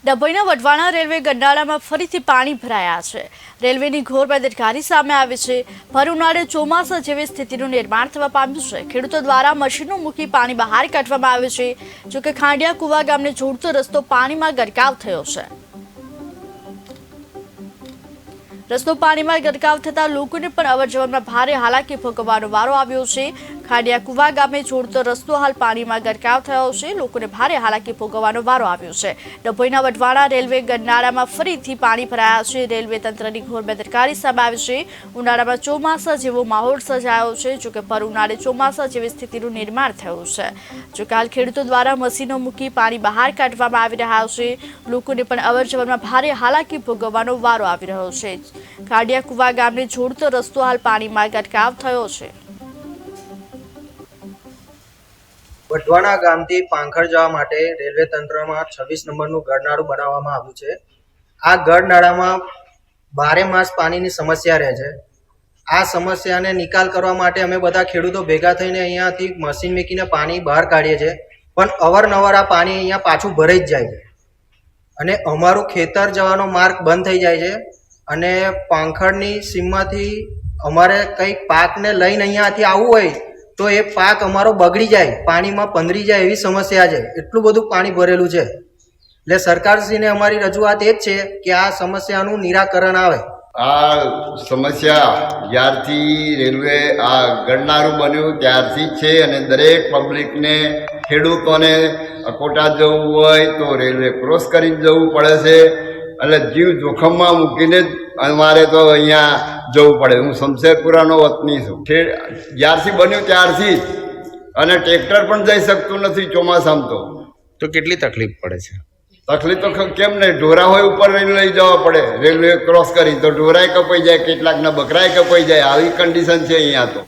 ડભોઈના Wadhwana railway ગંડાળામાં ફરીથી પાણી ભરાયા છે। રેલવેની ઘોર બેદરકારી સામે આવી છે। ભર ઉનાળે ચોમાસા જેવી સ્થિતિનું નિર્માણ થવા પામ્યું છે। ખેડૂતો દ્વારા મશીનો મૂકી પાણી બહાર કાઢવામાં આવે છે। જોકે ખાંડિયા કુવા ગામને જોડતો રસ્તો પાણીમાં ગરકાવ થયો છે। રસ્તો પાણીમાં ગરકાવ થતા લોકોને પણ અવરજવરમાં ભારે હાલાકી ભોગવવાનો વારો આવ્યો છે। ખાંડિયા કુવા ગામે જોડતો રસ્તો હાલ પાણીમાં ગરકાવ થયો છે। લોકોને ભારે હાલાકી ભોગવવાનો વારો આવ્યો છે। ડભોઈના વઢવાણા રેલવે ગરનાળામાં ફરીથી પાણી ભરાયા છે। રેલવે તંત્રની ઘોર બેદરકારી સામે આવી છે। ઉનાળામાં ચોમાસા જેવો માહોલ સર્જાયો છે। જોકે ભર ઉનાળે ચોમાસા જેવી સ્થિતિનું નિર્માણ થયું છે। જોકે હાલ ખેડૂતો દ્વારા મશીનો મૂકી પાણી બહાર કાઢવામાં આવી રહ્યા છે। લોકોને પણ અવરજવરમાં ભારે હાલાકી ભોગવવાનો વારો આવી રહ્યો છે। ખાંડિયા કુવા ગામને જોડતો રસ્તો હાલ પાણીમાં ગરકાવ થયો છે। વઢવાણા ગામથી પાંખર જવા માટે રેલવે તંત્રમાં 26 નંબરનું ગરનાળું બનાવવામાં આવ્યું છે। આ ગરનાળામાં 12 માસ પાણીની સમસ્યા રહે છે। આ સમસ્યાને નિકાલ કરવા માટે અમે બધા ખેડૂતો ભેગા થઈને અહીંયાથી મશીન મૂકીને પાણી બહાર કાઢીએ છીએ, પણ અવારનવાર આ પાણી અહીંયા પાછું ભરાઈ જ જાય છે અને અમારું ખેતર જવાનો માર્ગ બંધ થઈ જાય છે અને પાંખરની સીમમાંથી અમારે કંઈક પાકને લઈને અહીંયાથી આવવું હોય તો એ પાક અમારો બગડી જાય, પાણીમાં પંદરી જાય એવી સમસ્યા છે। એટલું બધું પાણી ભરેલું છે। એટલે સરકારશ્રીને અમારી રજૂઆત એ જ છે કે આ સમસ્યાનું નિરાકરણ આવે। આ સમસ્યા જ્યારથી રેલવે આ ગરનાળું બન્યું ત્યારથી જ છે અને દરેક પબ્લિકને, ખેડૂતોને અકોટા જવું હોય તો રેલવે ક્રોસ કરીને જવું પડે છે। એટલે જીવ જોખમમાં મૂકીને જ અમારે તો અહીંયા જવું પડે। હું શમશેરપુરાનો વતની છું। જ્યારથી બન્યું ત્યારથી જ, અને ટ્રેક્ટર પણ જઈ શકતું નથી ચોમાસામાં તો કેટલી તકલીફ પડે છે? તકલીફ તો કેમ નહીં, ઢોરા હોય ઉપર લઈ જવા પડે રેલવે ક્રોસ કરી, તો ઢોરાય કપાઈ જાય, કેટલાકના બકરાય કપાઈ જાય, આવી કન્ડિશન છે અહીંયા તો।